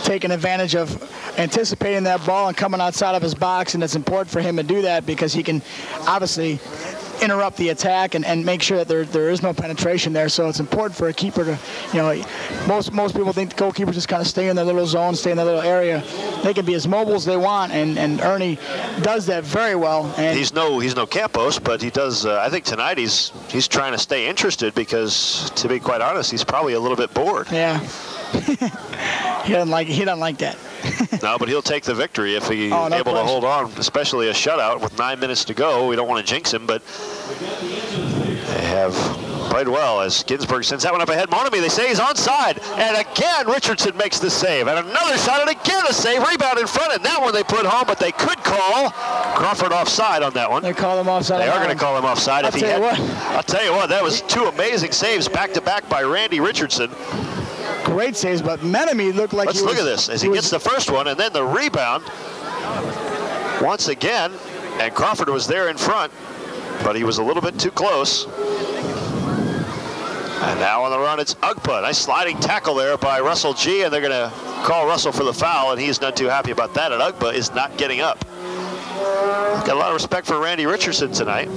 taking advantage of anticipating that ball and coming outside of his box, and it's important for him to do that because he can obviously interrupt the attack and make sure that there is no penetration there. So it's important for a keeper to, you know, most people think the goalkeepers just kind of stay in their little zone, stay in their little area. They can be as mobile as they want, and Ernie does that very well. And he's no Campos, but he does. I think tonight he's trying to stay interested because, to be quite honest, he's probably a little bit bored. Yeah. He doesn't like that. No, but he'll take the victory if he's able to hold on, especially a shutout with 9 minutes to go. We don't want to jinx him, but they have played well as Ginsburg sends that one up ahead. Monami, they say he's onside. And again, Richardson makes the save. And another shot, and again a save. Rebound in front, and that one they put home, but they could call Crawford offside on that one. They call him offside. They are going to call him offside. I'll tell you what, that was two amazing saves back-to-back by Randy Richardson. Great saves, but Monami looked like Let's look at this as he gets the first one, and then the rebound once again, and Crawford was there in front, but he was a little bit too close. And now on the run, it's Ugpa. Nice sliding tackle there by Russell G, and they're going to call Russell for the foul, and he's not too happy about that, and Ugpa is not getting up. Got a lot of respect for Randy Richardson tonight.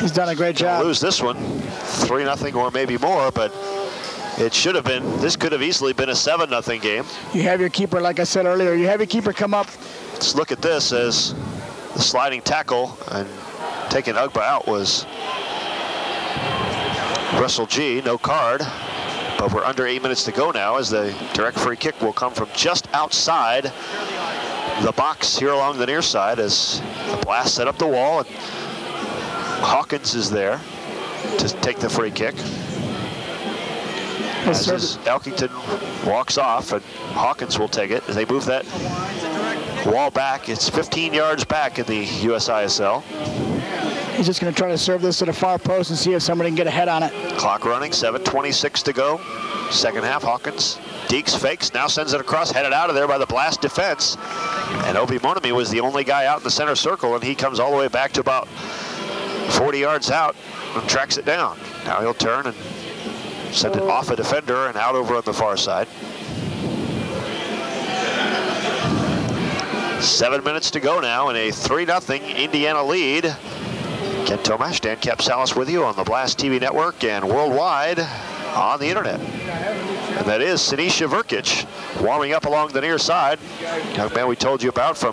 He's done a great job. Lose this one, 3-0 or maybe more, but it should have been, this could have easily been a 7-0 game. You have your keeper, like I said earlier, you have your keeper come up. Let's look at this as the sliding tackle and taking Ugpa out was Russell G, no card, but we're under 8 minutes to go now as the direct free kick will come from just outside the box here along the near side as the blast set up the wall, and Hawkins is there to take the free kick. As Elkington walks off, and Hawkins will take it as they move that wall back. It's 15 yards back in the USISL. He's just going to try to serve this to the far post and see if somebody can get a head on it. Clock running, 7:26 to go. Second half, Hawkins. Deeks fakes, now sends it across, headed out of there by the blast defense. And Obi Monami was the only guy out in the center circle, and he comes all the way back to about 40 yards out and tracks it down. Now he'll turn and send it off a defender and out over on the far side. 7 minutes to go now in a 3-0 Indiana lead. Ken Tomash, Dan Capsalis with you on the Blast TV network and worldwide on the internet. And that is Sinisa Vrkic warming up along the near side. Young man we told you about from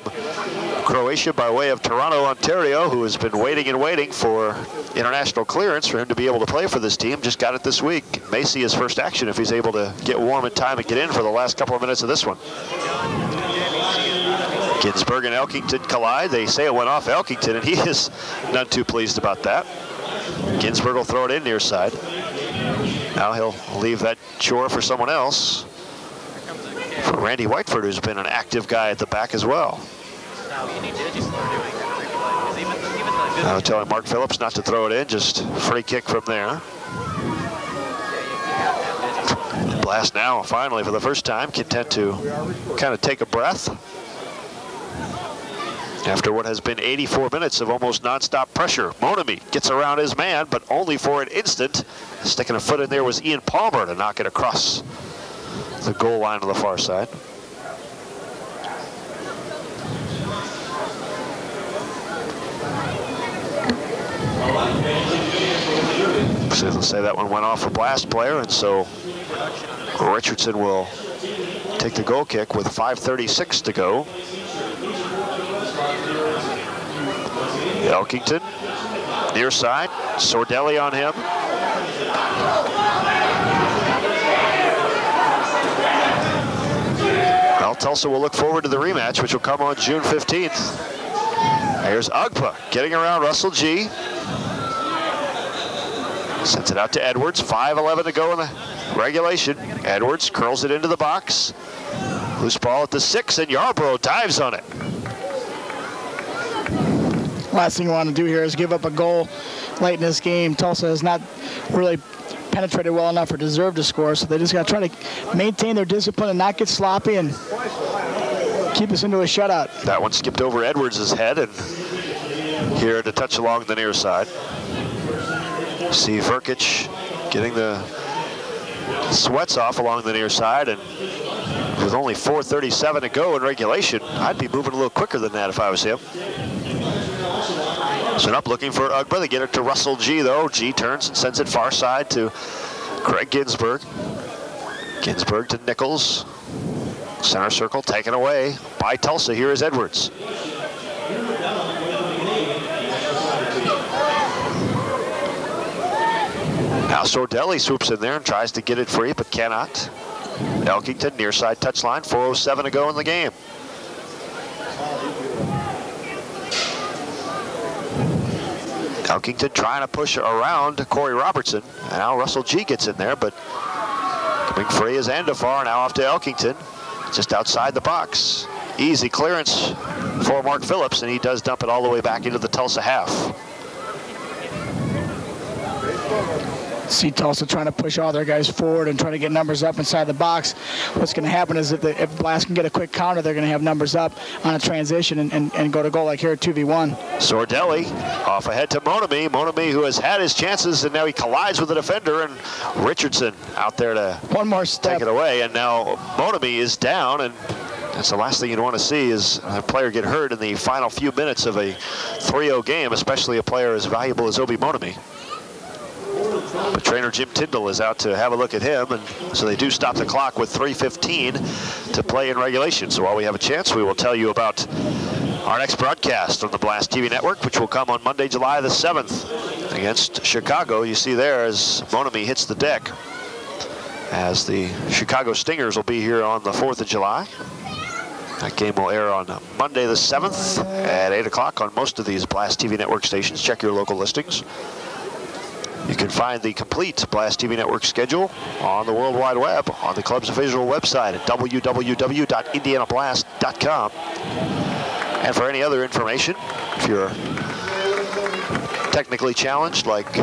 Croatia by way of Toronto, Ontario, who has been waiting and waiting for international clearance for him to be able to play for this team. Just got it this week. May see his first action if he's able to get warm in time and get in for the last couple of minutes of this one. Ginsburg and Elkington collide. They say it went off Elkington, and he is not too pleased about that. Ginsburg will throw it in near side. Now he'll leave that chore for someone else. For Randy Whiteford, who's been an active guy at the back as well. I was telling Mark Phillips not to throw it in, just free kick from there. Blast now, finally, for the first time, content to kind of take a breath after what has been 84 minutes of almost nonstop pressure. Monami gets around his man, but only for an instant. Sticking a foot in there was Ian Palmer to knock it across the goal line on the far side. So they'll say that one went off a blast player, and so Richardson will take the goal kick with 5:36 to go. Elkington, near side, Sordelli on him. Well, Tulsa will look forward to the rematch, which will come on June 15th. Here's Ugpa getting around Russell G. Sends it out to Edwards, 5:11 to go in the regulation. Edwards curls it into the box. Loose ball at the 6, and Yarbrough dives on it. Last thing you want to do here is give up a goal late in this game. Tulsa has not really penetrated well enough or deserved to score, so they just got to try to maintain their discipline and not get sloppy and keep us into a shutout. That one skipped over Edwards' head, and here to touch along the near side. See Vrkic getting the sweats off along the near side, and with only 4:37 to go in regulation, I'd be moving a little quicker than that if I was him. So up looking for Ugpa. They get it to Russell G, though. G turns and sends it far side to Craig Ginsburg. Ginsburg to Nichols. Center circle taken away by Tulsa. Here is Edwards. Now Sordelli swoops in there and tries to get it free, but cannot. Elkington, near side touchline, 4:07 to go in the game. Elkington trying to push around Corey Robertson. Now Russell G gets in there, but coming free is Andafar, now off to Elkington, just outside the box. Easy clearance for Mark Phillips, and he does dump it all the way back into the Tulsa half. See Tulsa trying to push all their guys forward and trying to get numbers up inside the box. What's going to happen is if Blast can get a quick counter, they're going to have numbers up on a transition and go to goal like here at 2v1. Sordelli off ahead to Monami. Monami, who has had his chances, and now he collides with the defender, and Richardson out there to one more step, take it away. And now Monami is down, and that's the last thing you'd want to see is a player get hurt in the final few minutes of a 3-0 game, especially a player as valuable as Obi Monami. But trainer Jim Tyndall is out to have a look at him, and so they do stop the clock with 3:15 to play in regulation. So while we have a chance, we will tell you about our next broadcast on the Blast TV network, which will come on Monday, July the 7th against Chicago. You see there as Monami hits the deck, as the Chicago Stingers will be here on the 4th of July. That game will air on Monday the 7th at 8 o'clock on most of these Blast TV network stations. Check your local listings. You can find the complete Blast TV Network schedule on the World Wide Web on the club's official website at www.indianablast.com. And for any other information, if you're technically challenged like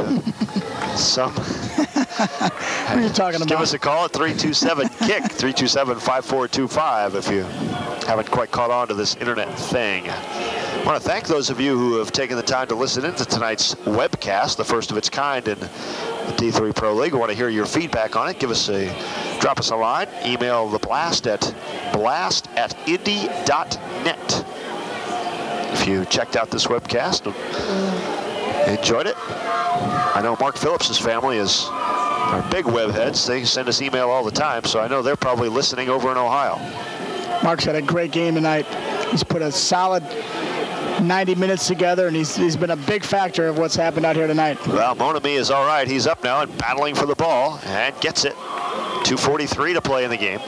some, what are you talking about? Give us a call at 327-KICK, 327-5425 if you haven't quite caught on to this internet thing. I want to thank those of you who have taken the time to listen into tonight's webcast, the first of its kind in the D3 Pro League. We want to hear your feedback on it. Drop us a line. Email the blast at indy.net. If you checked out this webcast and enjoyed it. I know Mark Phillips' family are big web heads. They send us email all the time, so I know they're probably listening over in Ohio. Mark's had a great game tonight. He's put a solid 90 minutes together, and he's been a big factor of what's happened out here tonight. Well, Monami is all right. He's up now and battling for the ball and gets it. 2:43 to play in the game.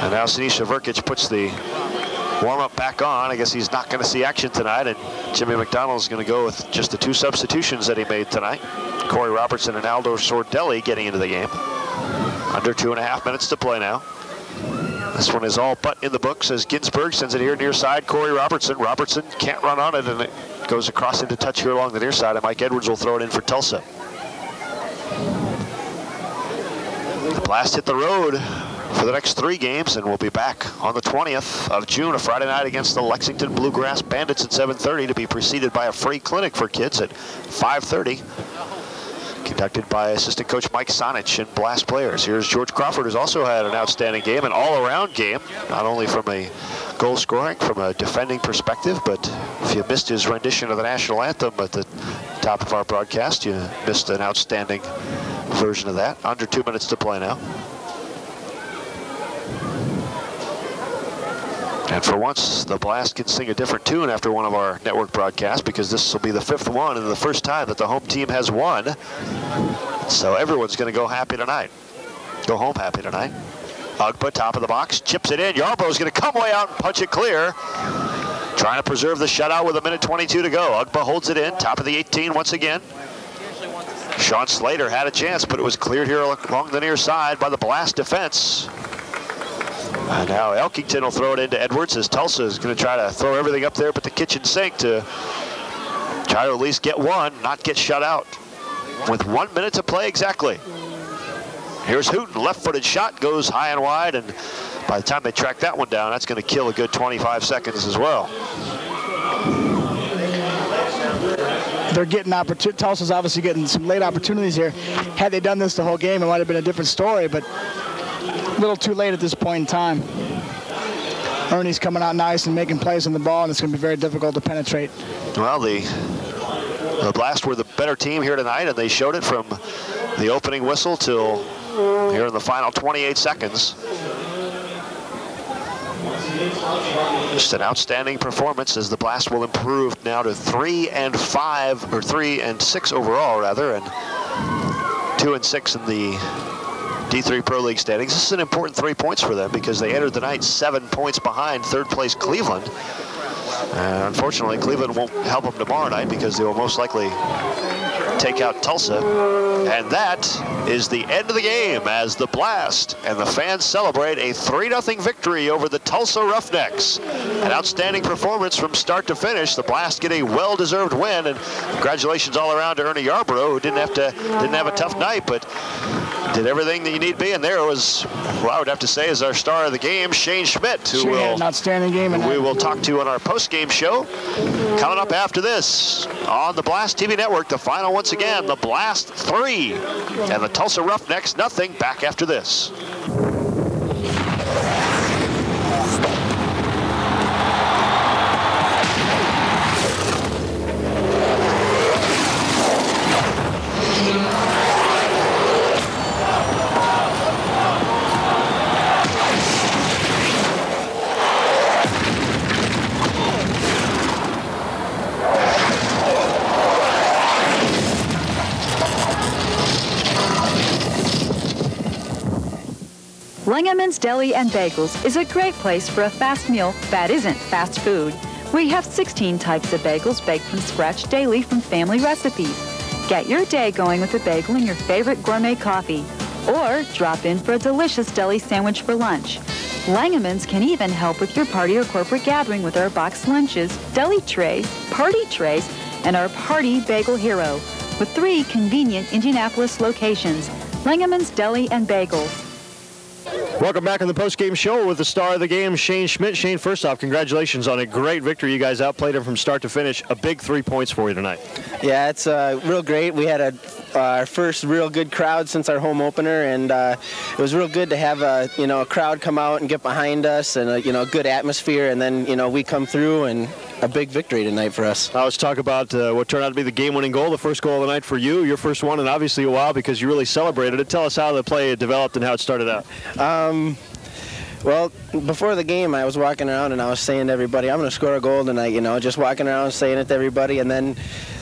And now Sinisa Verkic puts the warm-up back on. I guess he's not going to see action tonight, and Jimmy McDonald's going to go with just the 2 substitutions that he made tonight. Corey Robertson and Aldo Sordelli getting into the game. Under 2.5 minutes to play now. This one is all but in the books as Ginsburg sends it here near side. Corey Robertson. Robertson can't run on it, and it goes across into touch here along the near side, and Mike Edwards will throw it in for Tulsa. The Blast hit the road for the next 3 games, and we'll be back on the 20th of June, a Friday night against the Lexington Bluegrass Bandits at 7:30 to be preceded by a free clinic for kids at 5:30. Conducted by assistant coach Mike Sonich and Blast players. Here's George Crawford, who's also had an outstanding game, an all-around game, not only from a goal scoring, from a defending perspective, but if you missed his rendition of the national anthem at the top of our broadcast, you missed an outstanding version of that. Under 2 minutes to play now. And for once, the Blast can sing a different tune after one of our network broadcasts, because this will be the 5th one and the first time that the home team has won. So everyone's going to go happy tonight. Go home happy tonight. Ugba, top of the box, chips it in. Yarbrough's going to come way out and punch it clear. Trying to preserve the shutout with 1:22 to go. Ugba holds it in, top of the 18 once again. Sean Slater had a chance, but it was cleared here along the near side by the Blast defense. And now Elkington will throw it into Edwards, as Tulsa is going to try to throw everything up there but the kitchen sink to try to at least get one, not get shut out. With 1 minute to play exactly. Here's Hooten, left-footed shot, goes high and wide, and by the time they track that one down, that's going to kill a good 25 seconds as well. They're getting opportunities. Tulsa's obviously getting some late opportunities here. Had they done this the whole game, it might have been a different story, but a little too late at this point in time. Ernie's coming out nice and making plays on the ball, and it's going to be very difficult to penetrate. Well, the Blast were the better team here tonight, and they showed it from the opening whistle till here in the final 28 seconds. Just an outstanding performance, as the Blast will improve now to 3-5, or 3-6 overall rather, and 2-6 in the D3 Pro League standings. This is an important 3 points for them because they entered the night 7 points behind third place Cleveland. Unfortunately, Cleveland won't help them tomorrow night because they will most likely take out Tulsa. And that is the end of the game as the Blast and the fans celebrate a 3-0 victory over the Tulsa Roughnecks. An outstanding performance from start to finish. The Blast get a well-deserved win, and congratulations all around to Ernie Yarborough, who didn't have a tough night, but did everything that you need be. And there was, well, I would have to say, is our star of the game, Shane Schmidt, who had an outstanding game. We will talk to on our post-game show. Coming up after this on the Blast TV Network, the final once again, the Blast 3 and the Tulsa Roughnecks 0. Back after this. Lingaman's Deli and Bagels is a great place for a fast meal that isn't fast food. We have 16 types of bagels baked from scratch daily from family recipes. Get your day going with a bagel and your favorite gourmet coffee. Or drop in for a delicious deli sandwich for lunch. Langeman's can even help with your party or corporate gathering with our boxed lunches, deli trays, party trays, and our Party Bagel Hero, with 3 convenient Indianapolis locations. Langeman's Deli and Bagels. Welcome back on the post-game show with the star of the game, Shane Schmidt. Shane, first off, congratulations on a great victory. You guys outplayed them from start to finish. A big 3 points for you tonight. Yeah, it's real great. We had our first real good crowd since our home opener, and it was real good to have a crowd come out and get behind us, and a good atmosphere, and then we come through and a big victory tonight for us. Now let's talk about what turned out to be the game-winning goal, the first goal of the night for you, your first one, and obviously a while because you really celebrated it. Tell us how the play developed and how it started out. Well, before the game, I was walking around and I was saying to everybody, I'm going to score a goal tonight, just walking around saying it to everybody, and then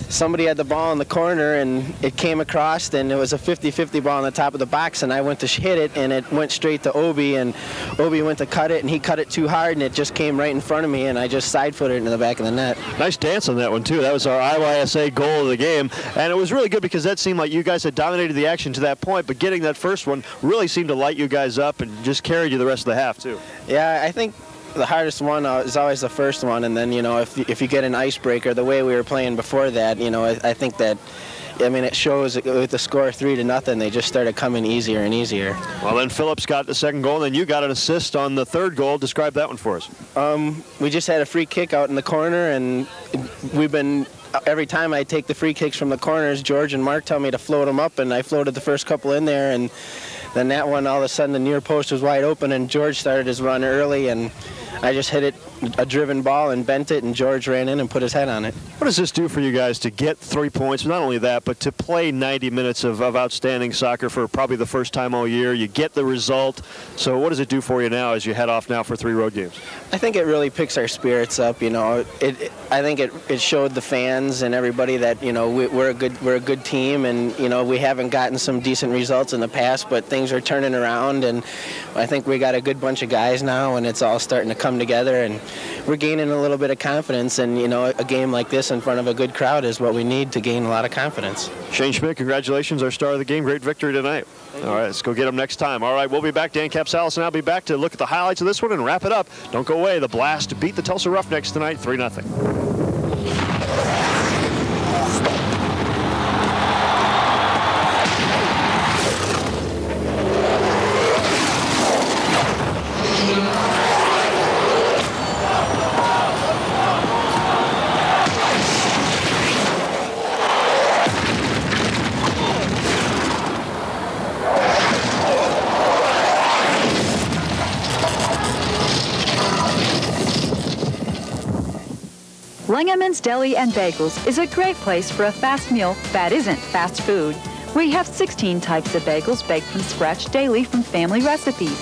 somebody had the ball in the corner and it came across, and it was a 50-50 ball on the top of the box, and I went to hit it and it went straight to Obi, and Obi went to cut it and he cut it too hard and it just came right in front of me, and I just side-footed it into the back of the net. Nice dance on that one too. That was our IYSA goal of the game, and it was really good because that seemed like you guys had dominated the action to that point, but getting that first one really seemed to light you guys up and just carried you the rest of the half too. Yeah, I think the hardest one is always the first one, and then if you get an icebreaker the way we were playing before that, I think that it shows with the score 3-0, they just started coming easier and easier. Well, then Phillips got the second goal, and then you got an assist on the third goal. Describe that one for us. We just had a free kick out in the corner, and every time I take the free kicks from the corners, George and Mark tell me to float them up, and I floated the first couple in there, and then that one, all of a sudden, the near post was wide open, and George started his run early, and I just hit it, a driven ball, and bent it, and George ran in and put his head on it. What does this do for you guys to get 3 points? Not only that, but to play 90 minutes of outstanding soccer for probably the first time all year. You get the result. So what does it do for you now as you head off now for 3 road games? I think it really picks our spirits up. I think it showed the fans and everybody that we're a good team, and we haven't gotten some decent results in the past, but things are turning around, and I think we got a good bunch of guys now, and it's all starting to come together, and we're gaining a little bit of confidence, and a game like this in front of a good crowd is what we need to gain a lot of confidence. Shane Schmidt, congratulations, our star of the game. Great victory tonight. All right, let's go get them next time. All right, we'll be back. Dan Capsalis and I'll be back to look at the highlights of this one and wrap it up. Don't go away. The Blast beat the Tulsa Roughnecks tonight 3-0. Lingaman's Deli and Bagels is a great place for a fast meal that isn't fast food. We have 16 types of bagels baked from scratch daily from family recipes.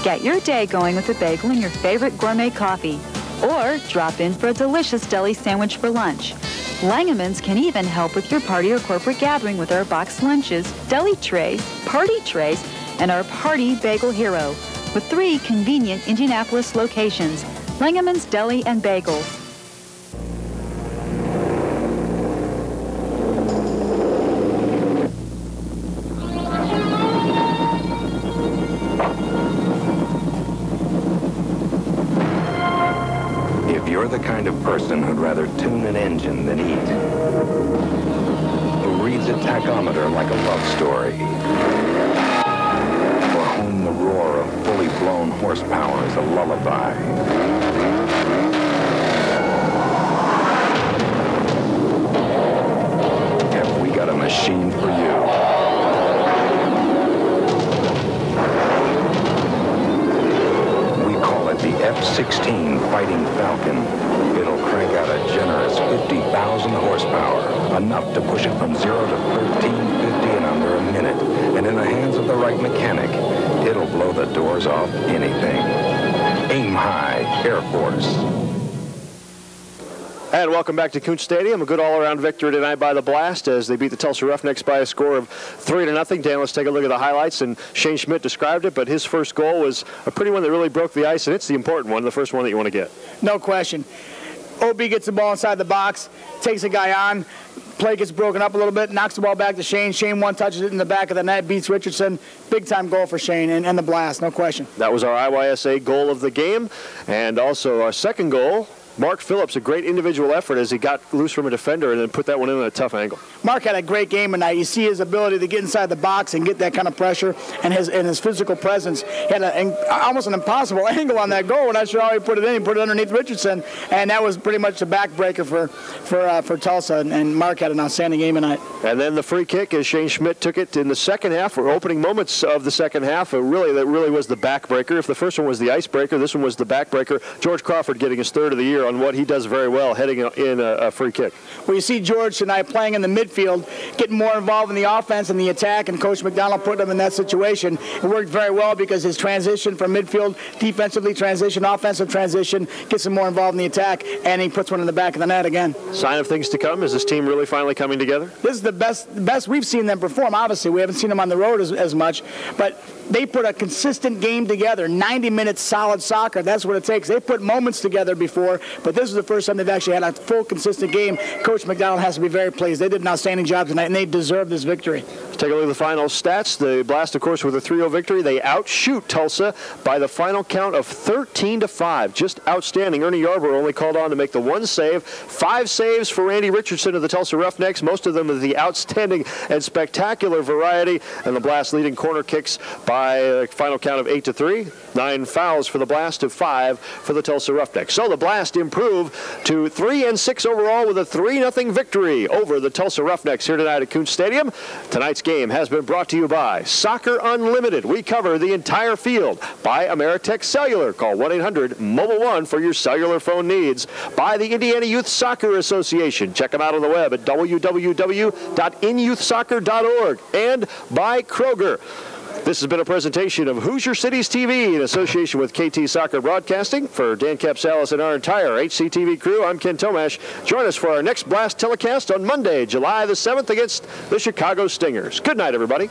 Get your day going with a bagel and your favorite gourmet coffee. Or drop in for a delicious deli sandwich for lunch. Langeman's can even help with your party or corporate gathering with our boxed lunches, deli trays, party trays, and our party bagel hero, with 3 convenient Indianapolis locations, Langeman's Deli and Bagels. If you're the kind of person who'd rather tune an engine than eat, who reads a tachometer like a love story, for whom the roar of fully blown horsepower is a lullaby, have we got a machine for you. The F-16 Fighting Falcon. It'll crank out a generous 50,000 horsepower, enough to push it from 0 to 1350 in under a minute. And in the hands of the right mechanic, it'll blow the doors off anything. Aim high, Air Force. And welcome back to Kuntz Stadium. A good all-around victory tonight by the Blast as they beat the Tulsa Roughnecks by a score of 3-0. Dan, let's take a look at the highlights. And Shane Schmidt described it, but his first goal was a pretty one that really broke the ice, and it's the important one, the first one that you want to get. No question. OB gets the ball inside the box, takes a guy on, play gets broken up a little bit, knocks the ball back to Shane. Shane one-touches it in the back of the net, beats Richardson. Big-time goal for Shane and the Blast, no question. That was our IYSA goal of the game, and also our second goal. Mark Phillips, a great individual effort as he got loose from a defender and then put that one in at a tough angle. Mark had a great game tonight. You see his ability to get inside the box and get that kind of pressure and his physical presence. He had almost an impossible angle on that goal. We're not sure how he put it in. He put it underneath Richardson, and that was pretty much the backbreaker for Tulsa, and Mark had an outstanding game tonight. And then the free kick as Shane Schmidt took it in the second half, or opening moments of the second half. That really was the backbreaker. If the first one was the icebreaker, this one was the backbreaker. George Crawford getting his third of the year on what he does very well, heading in a free kick. Well, you see George tonight playing in the midfield, getting more involved in the offense and the attack, and Coach McDonald put him in that situation. It worked very well because his transition from midfield, defensively transition, offensive transition, gets him more involved in the attack, and he puts one in the back of the net again. Sign of things to come? Is this team really finally coming together? This is the best we've seen them perform. Obviously, we haven't seen them on the road as much, but they put a consistent game together, 90 minutes solid soccer. That's what it takes. They put moments together before, but this is the first time they've actually had a full, consistent game. Coach McDonald has to be very pleased. They did an outstanding job tonight, and they deserve this victory. Let's take a look at the final stats. The Blast, of course, with a 3-0 victory. They outshoot Tulsa by the final count of 13-5. Just outstanding. Ernie Yarborough only called on to make the one save. 5 saves for Randy Richardson of the Tulsa Roughnecks, most of them of the outstanding and spectacular variety. And the Blast leading corner kicks by a final count of 8-3. 9 fouls for the Blast to 5 for the Tulsa Roughnecks. So the Blast improve to 3-6 overall with a 3-0 victory over the Tulsa Roughnecks here tonight at Kuntz Stadium. Tonight's game has been brought to you by Soccer Unlimited. We cover the entire field. By Ameritech Cellular. Call 1-800-MOBILE-1 for your cellular phone needs. By the Indiana Youth Soccer Association. Check them out on the web at www.inyouthsoccer.org. And by Kroger. This has been a presentation of Hoosier Cities TV in association with KT Soccer Broadcasting. For Dan Capsalis and our entire HCTV crew, I'm Ken Tomash. Join us for our next Blast telecast on Monday, July the 7th against the Chicago Stingers. Good night, everybody.